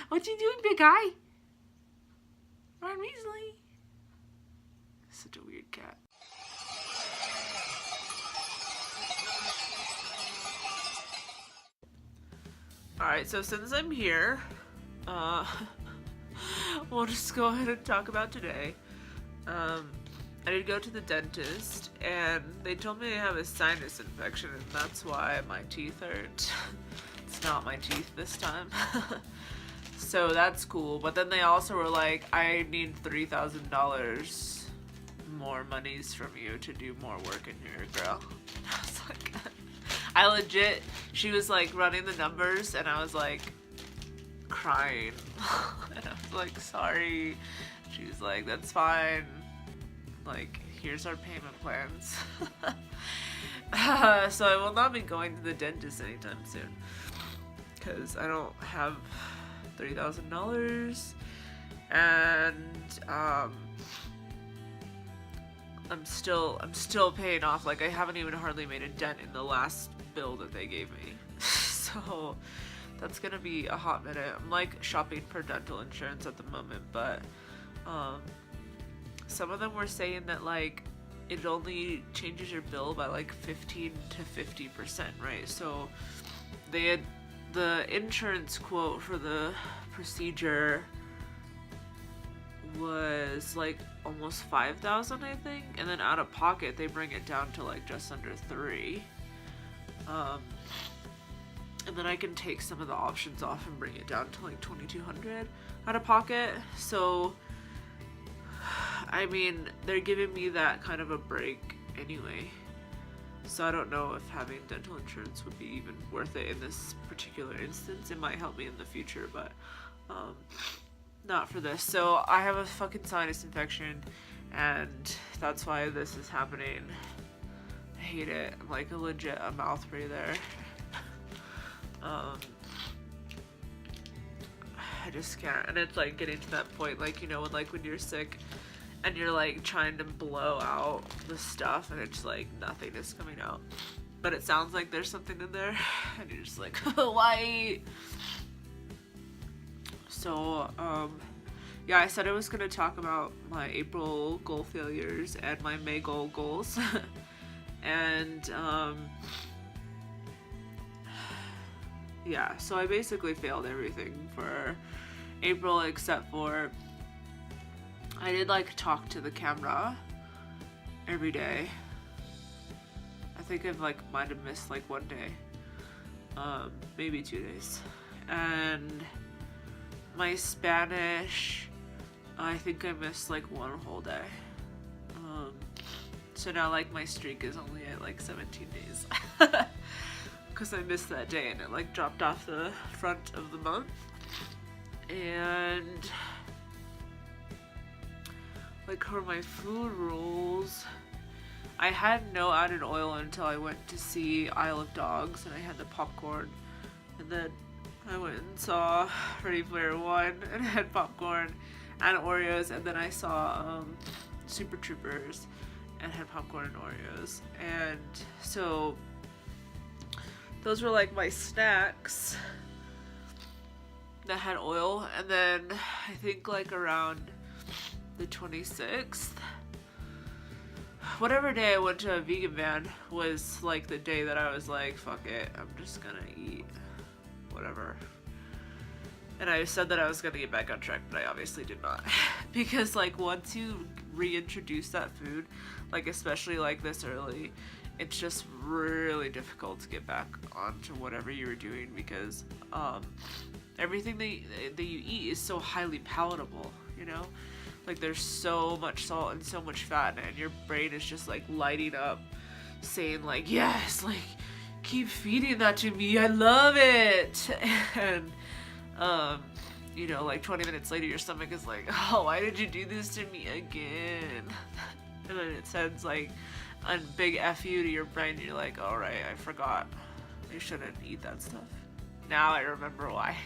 What you doing, big guy? Ron Weasley. Such a weird cat. Alright, so since I'm here, we'll just go ahead and talk about today. I did go to the dentist, and they told me I have a sinus infection, and that's why my teeth hurt. It's not my teeth this time. So that's cool, but then they also were like, I need $3,000 more monies from you to do more work in here, girl. I was like, I legit, she was like running the numbers, and I was like crying. And I was like, sorry. She was like, that's fine. Like, here's our payment plans. So I will not be going to the dentist anytime soon, because I don't have $3,000, and I'm still paying off. Like, I haven't even hardly made a dent in the last bill that they gave me. So that's gonna be a hot minute. I'm like shopping for dental insurance at the moment, but some of them were saying that like it only changes your bill by like 15 to 50%, right? So they had the insurance quote for the procedure was like almost $5,000, I think, and then out of pocket they bring it down to like just under $3,000. And then I can take some of the options off and bring it down to like $2,200 out of pocket. So I mean, they're giving me that kind of a break anyway. So I don't know if having dental insurance would be even worth it in this particular instance. It might help me in the future, but not for this. So I have a fucking sinus infection, and that's why this is happening. I hate it. I'm like a legit mouth breather. I just can't. And it's like getting to that point, like, you know, when you're sick and you're like trying to blow out the stuff and it's like nothing is coming out, but it sounds like there's something in there, and you're just like, why? So yeah, I said I was gonna talk about my April goal failures and my May goals. And yeah, so I basically failed everything for April except for I did like talk to the camera every day. I think I've like might have missed like one day, maybe 2 days. And my Spanish, I think I missed like one whole day. So now like my streak is only at like 17 days. Because I missed that day and it like dropped off the front of the month. And like for my food rules, I had no added oil until I went to see Isle of Dogs, and I had the popcorn, and then I went and saw Ready Player One and had popcorn and Oreos, and then I saw Super Troopers and had popcorn and Oreos. And so those were like my snacks that had oil. And then I think like around the 26th, whatever day I went to a vegan van was like the day that I was like, fuck it, I'm just gonna eat whatever. And I said that I was gonna get back on track, but I obviously did not. Because like once you reintroduce that food, like especially like this early, it's just really difficult to get back onto whatever you were doing, because everything that you eat is so highly palatable, you know? Like there's so much salt and so much fat, and your brain is just like lighting up saying like, yes, like keep feeding that to me, I love it. And you know, like 20 minutes later your stomach is like, oh, why did you do this to me again? And then it sends like a big F you to your brain, and you're like, all right, I forgot, I shouldn't eat that stuff. Now I remember why.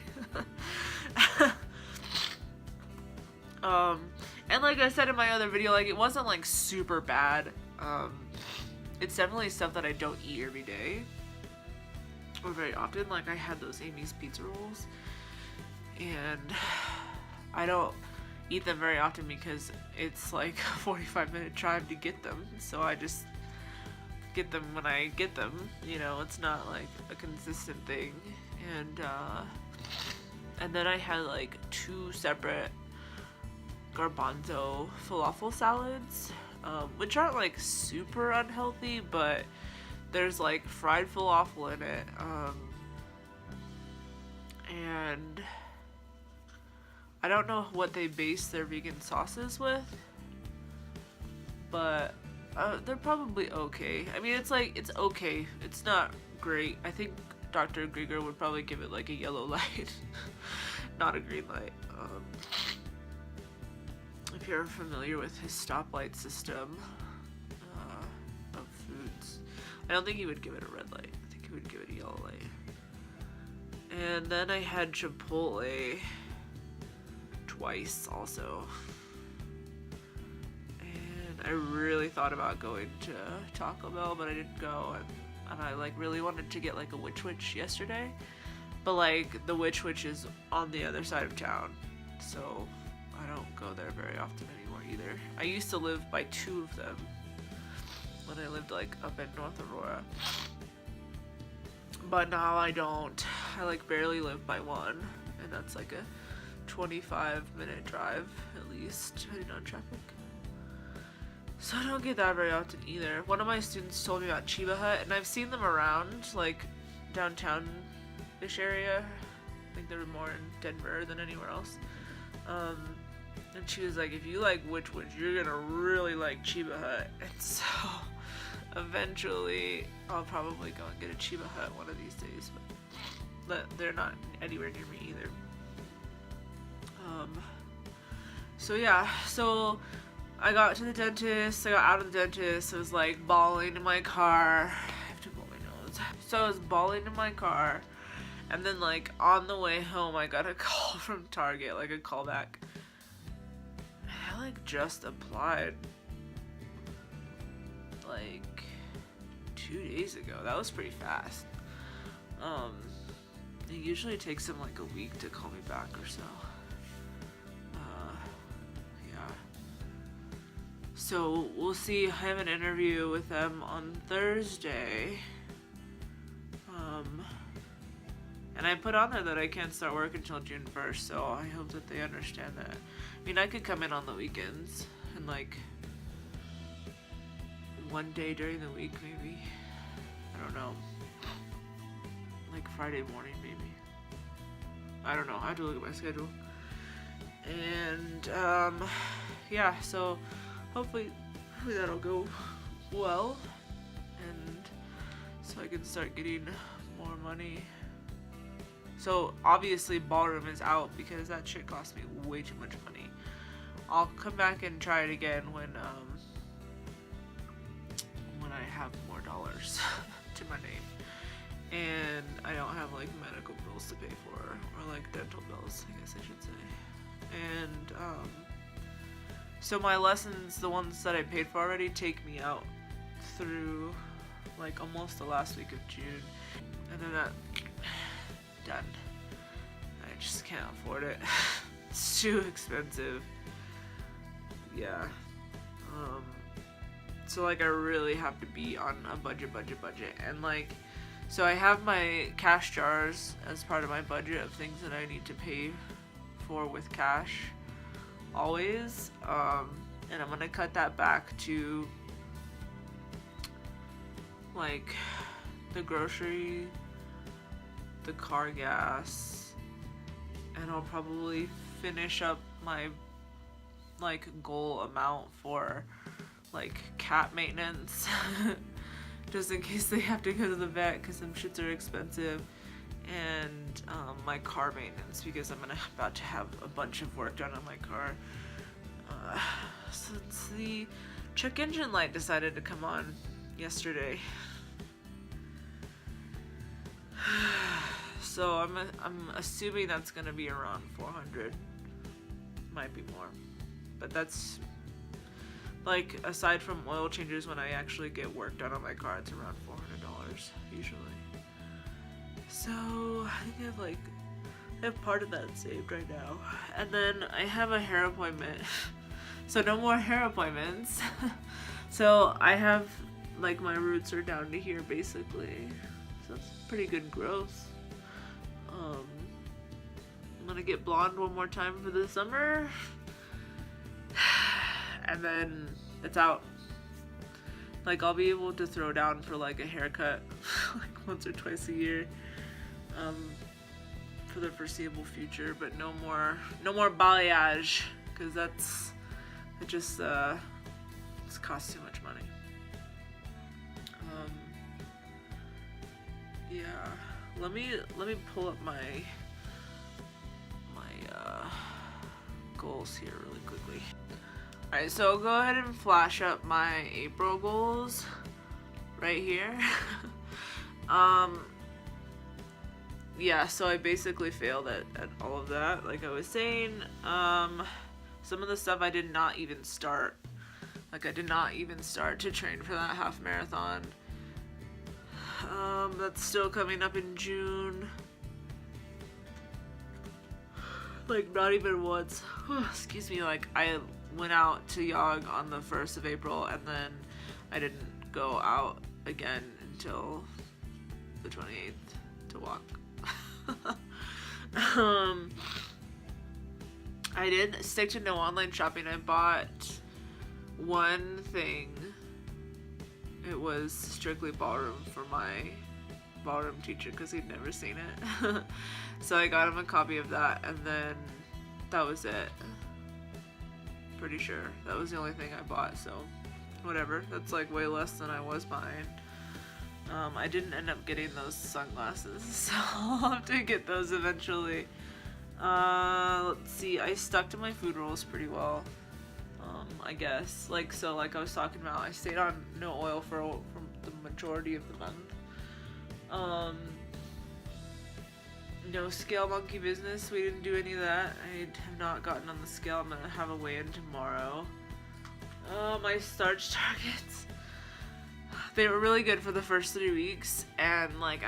And like I said in my other video, like it wasn't like super bad. It's definitely stuff that I don't eat every day. or very often. Like I had those Amy's pizza rolls, and I don't eat them very often because it's like a 45-minute drive to get them, so I just get them when I get them, you know. It's not like a consistent thing. And then I had like 2 separate garbanzo falafel salads, which aren't like super unhealthy, but there's like fried falafel in it, and I don't know what they base their vegan sauces with, but they're probably okay. I mean, it's okay. It's not great. I think Dr. Grieger would probably give it like a yellow light, not a green light. If you're familiar with his stoplight system of foods, I don't think he would give it a red light. I think he would give it a yellow light. And then I had Chipotle twice also. And I really thought about going to Taco Bell, but I didn't go. And I like really wanted to get like a Witch Witch yesterday, but like the Witch Witch is on the other side of town, so I don't go there very often anymore either. I used to live by 2 of them when I lived like up in North Aurora, but now I don't. I like barely live by 1, and that's like a 25-minute drive at least, depending on traffic. So I don't get that very often either. One of my students told me about Cheba Hut, and I've seen them around like downtown-ish area. I think they're more in Denver than anywhere else. And she was like, if you like Witch Witch, you're gonna really like Cheba Hut. And so eventually I'll probably go and get a Cheba Hut one of these days, but they're not anywhere near me either. So yeah, so I got to the dentist, I got out of the dentist, I was like bawling in my car. I have to blow my nose. So I was bawling in my car, and then like on the way home I got a call from Target, like a callback. I like just applied like 2 days ago. That was pretty fast. It usually takes them like a week to call me back or so. So we'll see. I have an interview with them on Thursday. And I put on there that I can't start work until June 1st, so I hope that they understand that. I mean, I could come in on the weekends and like one day during the week maybe. I don't know. Like Friday morning maybe. I don't know. I have to look at my schedule. And yeah, so hopefully that'll go well, and so I can start getting more money. So obviously ballroom is out because that shit cost me way too much money. I'll come back and try it again when I have more dollars to my name and I don't have like medical bills to pay for, or like dental bills, I guess I should say. And so my lessons, the ones that I paid for already, take me out through like almost the last week of June, and then that done. I just can't afford it. It's too expensive. Yeah. So like I really have to be on a budget, and like, so I have my cash jars as part of my budget of things that I need to pay for with cash always, and I'm gonna cut that back to like the grocery, the car gas, and I'll probably finish up my like goal amount for like cat maintenance just in case they have to go to the vet because some shits are expensive, and my car maintenance because I'm about to have a bunch of work done on my car since the check engine light decided to come on yesterday. So I'm assuming that's gonna be around 400, might be more, but that's like, aside from oil changes, when I actually get work done on my car, it's around $400 usually. So I think I have part of that saved right now. And then I have a hair appointment. So no more hair appointments. So I have, like, my roots are down to here basically. So that's pretty good growth. I'm gonna get blonde one more time for the summer. And then it's out. Like, I'll be able to throw down for like a haircut like once or twice a year. For the foreseeable future, but no more balayage, because it just costs too much money. Yeah, let me pull up my goals here really quickly. All right, so go ahead and flash up my April goals right here. Yeah, so I basically failed at all of that, like I was saying. Some of the stuff I did not even start. Like, I did not even start to train for that half marathon. That's still coming up in June. Like, not even once. Excuse me, like, I went out to jog on the 1st of April, and then I didn't go out again until the 28th to walk. I did stick to no online shopping. I bought one thing. It was strictly ballroom for my ballroom teacher because he'd never seen it. So I got him a copy of that, and then that was it. Pretty sure that was the only thing I bought, so whatever. That's like way less than I was buying. I didn't end up getting those sunglasses, so I'll have to get those eventually. Let's see, I stuck to my food rules pretty well, I guess. Like I was talking about, I stayed on no oil for the majority of the month. No scale monkey business, we didn't do any of that. I have not gotten on the scale. I'm gonna have a weigh-in tomorrow. My starch targets. They were really good for the first 3 weeks, and like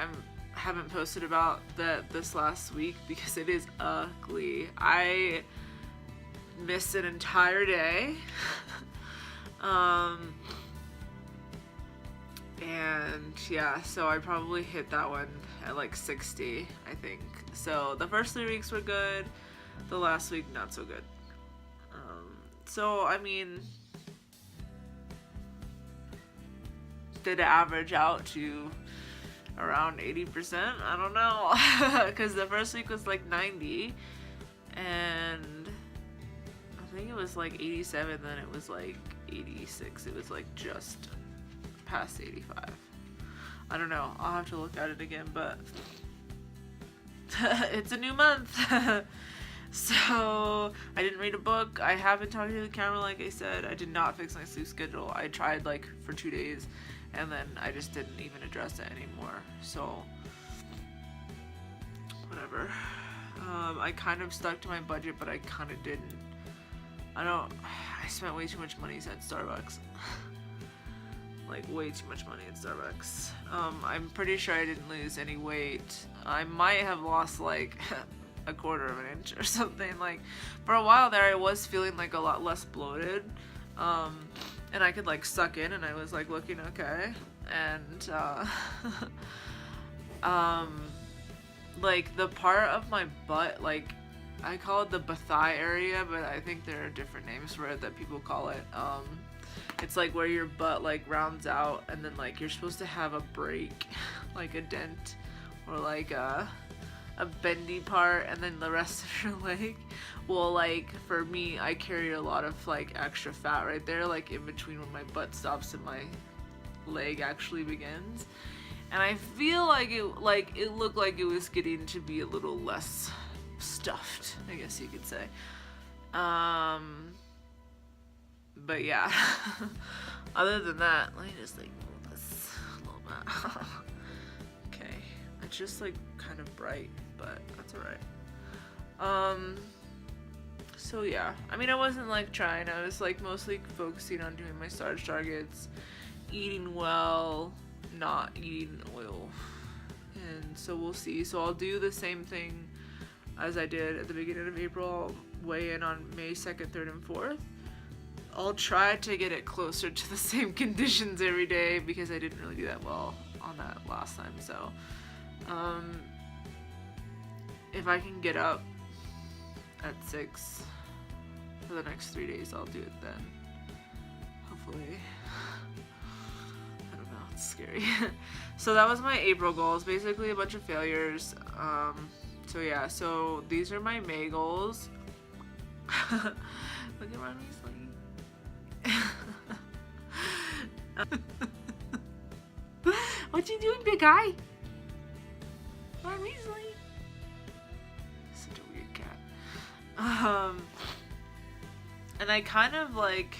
haven't posted about that this last week because it is ugly. I missed an entire day. And yeah, so I probably hit that one at like 60, I think. So the first 3 weeks were good, the last week not so good. So I mean, did it average out to around 80%? I don't know, because the first week was like 90, and I think it was like 87, then it was like 86. It was like just past 85. I don't know, I'll have to look at it again, but it's a new month. So I didn't read a book. I have been talking to the camera, like I said. I did not fix my sleep schedule. I tried like for 2 days, and then I just didn't even address it anymore. So whatever. I kind of stuck to my budget, but I kind of didn't. I spent way too much money at Starbucks. Like way too much money at Starbucks. I'm pretty sure I didn't lose any weight. I might have lost like a quarter of an inch or something. Like for a while there I was feeling like a lot less bloated, and I could like suck in, and I was like looking okay, and like the part of my butt, like I call it the thigh area, but I think there are different names for it that people call it. It's like where your butt like rounds out, and then like you're supposed to have a break, like a dent, or like a bendy part, and then the rest of your leg. Well, like for me, I carry a lot of like extra fat right there, like in between when my butt stops and my leg actually begins. And I feel like it looked like it was getting to be a little less stuffed, I guess you could say. But yeah. Other than that, let me just like move this a little bit. Okay, it's just like kind of bright, but that's alright. So yeah, I mean, I wasn't like trying. I was like mostly focusing on doing my starch targets, eating well, not eating oil, and so we'll see. So I'll do the same thing as I did at the beginning of April. I'll weigh in on May 2nd, 3rd, and 4th. I'll try to get it closer to the same conditions every day because I didn't really do that well on that last time. So if I can get up at 6 for the next 3 days, I'll do it then. Hopefully. I don't know, it's scary. So that was my April goals, basically a bunch of failures. So yeah, so these are my May goals. Look at Ron Weasley. What you doing, big guy? Ron Weasley. Such a weird cat. And I kind of like,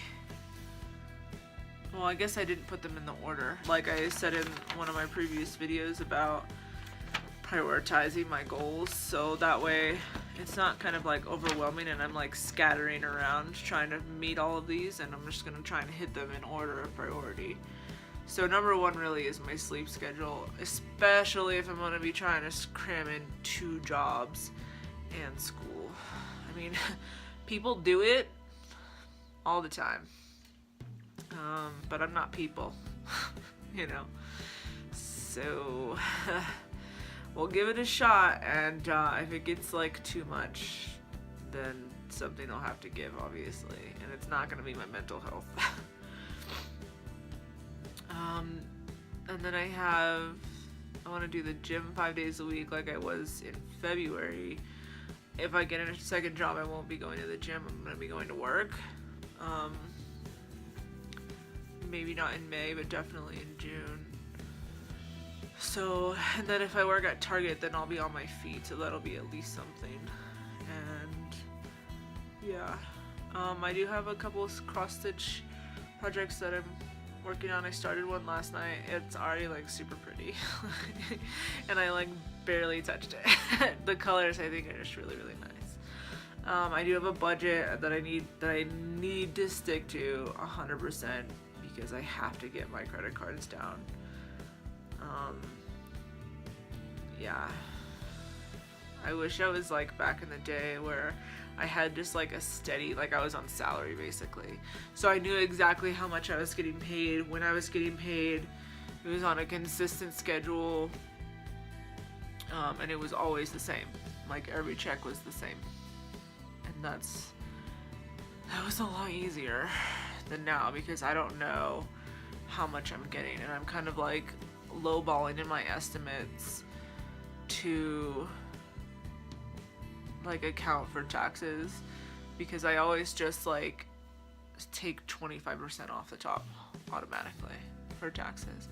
well, I guess I didn't put them in the order. Like I said in one of my previous videos about prioritizing my goals, so that way it's not kind of like overwhelming and I'm like scattering around trying to meet all of these, and I'm just gonna try and hit them in order of priority. So number one really is my sleep schedule, especially if I'm gonna be trying to cram in 2 jobs and school. I mean, people do it all the time, but I'm not people, you know, so we'll give it a shot, and if it gets like too much, then something will have to give, obviously, and it's not going to be my mental health. And then I want to do the gym 5 days a week like I was in February. If I get a second job, I won't be going to the gym, I'm going to be going to work. Maybe not in May, but definitely in June. So, and then if I work at Target, then I'll be on my feet, so that'll be at least something. And yeah, I do have a couple of cross-stitch projects that I'm working on. I started one last night. It's already like super pretty and I like barely touched it. The colors I think are just really, really nice. I do have a budget that I need to stick to 100% because I have to get my credit cards down. Yeah, I wish I was like back in the day where I had just like a steady, like I was on salary basically, so I knew exactly how much I was getting paid, when I was getting paid. It was on a consistent schedule, and it was always the same, like every check was the same, and that was a lot easier than now because I don't know how much I'm getting, and I'm kind of like lowballing in my estimates to like account for taxes, because I always just like take 25% off the top automatically for taxes,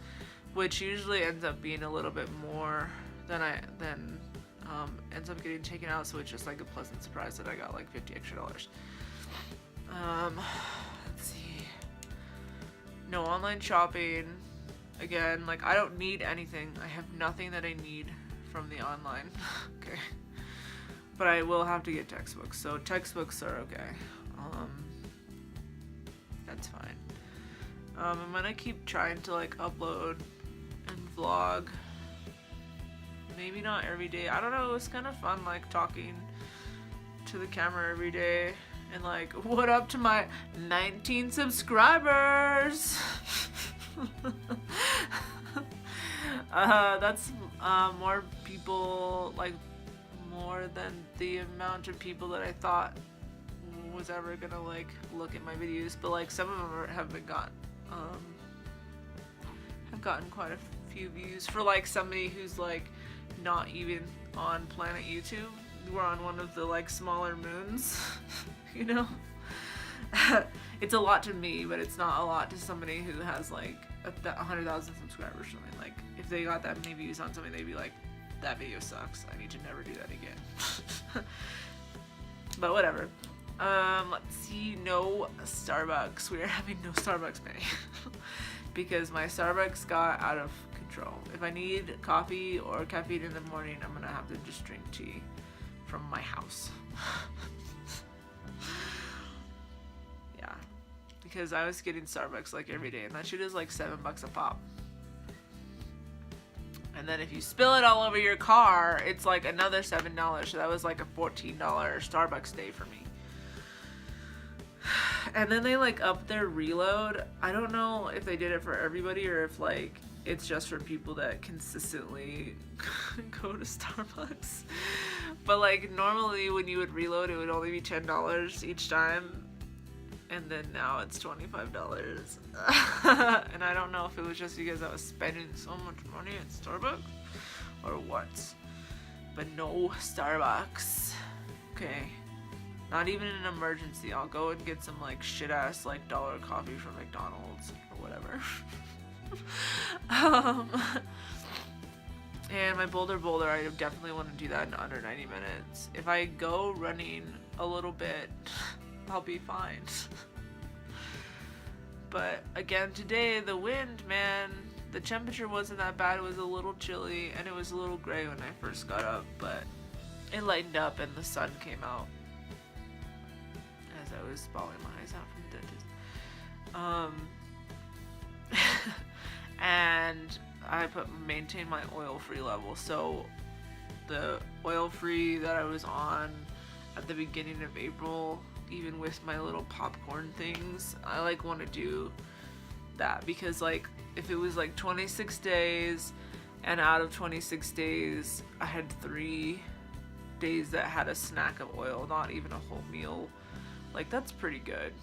which usually ends up being a little bit more than ends up getting taken out, so it's just like a pleasant surprise that I got like $50 extra. Let's see. No online shopping. Again, like I don't need anything. I have nothing that I need from the online. Okay. But I will have to get textbooks. So textbooks are okay. That's fine. I'm gonna keep trying to like upload and vlog. Maybe not every day. I don't know. It was kind of fun like talking to the camera every day. And like, what up to my 19 subscribers? That's more people, like more than the amount of people that I thought was ever gonna like look at my videos, but like some of them have gotten quite a few views for like somebody who's like not even on planet YouTube. We're on one of the like smaller moons. You know, it's a lot to me, but it's not a lot to somebody who has like 100,000 subscribers or something. Like if they got that many views on something, they'd be like, that video sucks, I need to never do that again. But whatever. Let's see. No Starbucks. We are having no Starbucks May because my Starbucks got out of control. If I need coffee or caffeine in the morning, I'm gonna have to just drink tea from my house. Yeah, because I was getting Starbucks like every day, and that shit is like $7 a pop. And then if you spill it all over your car, it's like another $7. So that was like a $14 Starbucks day for me. And then they like upped their reload. I don't know if they did it for everybody or if like it's just for people that consistently go to Starbucks. But like normally when you would reload, it would only be $10 each time. And then now it's $25. And I don't know if it was just because I was spending so much money at Starbucks or what. But no Starbucks. Okay. Not even in an emergency. I'll go and get some like shit ass like dollar coffee from McDonald's or whatever. And my Boulder, I definitely want to do that in under 90 minutes. If I go running a little bit, I'll be fine. But again, today the wind, man, the temperature wasn't that bad. It was a little chilly and it was a little gray when I first got up, but it lightened up and the sun came out as I was bawling my eyes out from the dentist. And I maintain my oil-free level. So the oil-free that I was on at the beginning of April, even with my little popcorn things, I like want to do that because like if it was like 26 days and out of 26 days I had 3 days that had a snack of oil, not even a whole meal, like that's pretty good.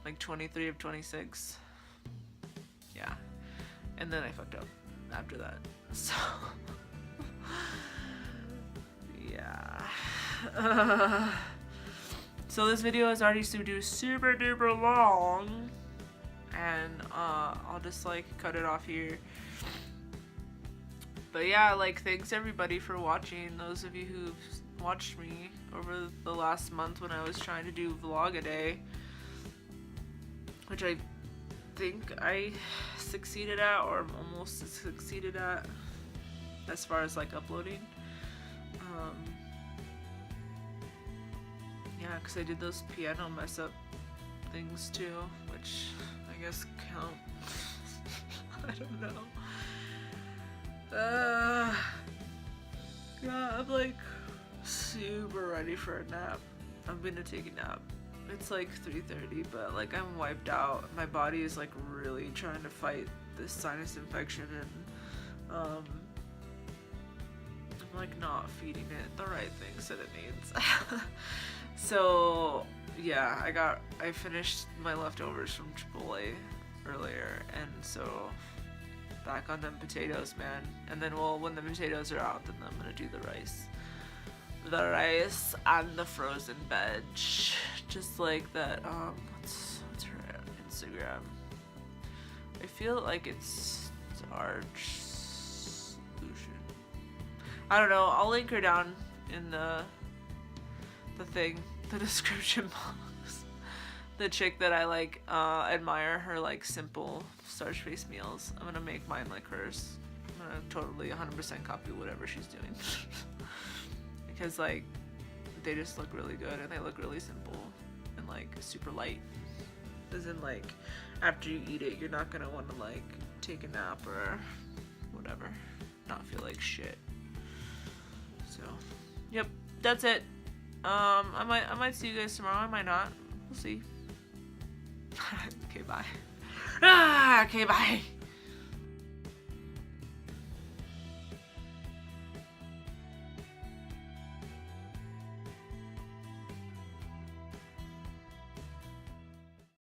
Like 23 of 26. Yeah. And then I fucked up after that. So yeah. So this video is already super duper long, and I'll just like cut it off here. But yeah, like thanks everybody for watching. Those of you who've watched me over the last month when I was trying to do vlog a day, which I think I succeeded at or almost succeeded at as far as like uploading. Yeah, because I did those piano mess up things too, which I guess count. I don't know. God, I'm like super ready for a nap. I'm gonna take a nap. It's like 3:30, but like I'm wiped out. My body is like really trying to fight this sinus infection, and I'm like not feeding it the right things that it needs. So yeah, I finished my leftovers from Chipotle earlier, and so back on them potatoes, man. And then when the potatoes are out, then I'm gonna do the rice. The rice and the frozen veg. Just like that, what's her Instagram? I feel like it's 𝐟𝐢𝐧𝐚𝐽. I don't know, I'll link her down in the thing, the description box. The chick that I like admire her like simple starch-based meals. I'm gonna make mine like hers. I'm gonna totally 100% copy whatever she's doing. Because like they just look really good and they look really simple and like super light. As in like after you eat it, you're not gonna want to like take a nap or whatever, not feel like shit. So yep, that's it. I might see you guys tomorrow. I might not. We'll see. Okay, bye. Okay, bye.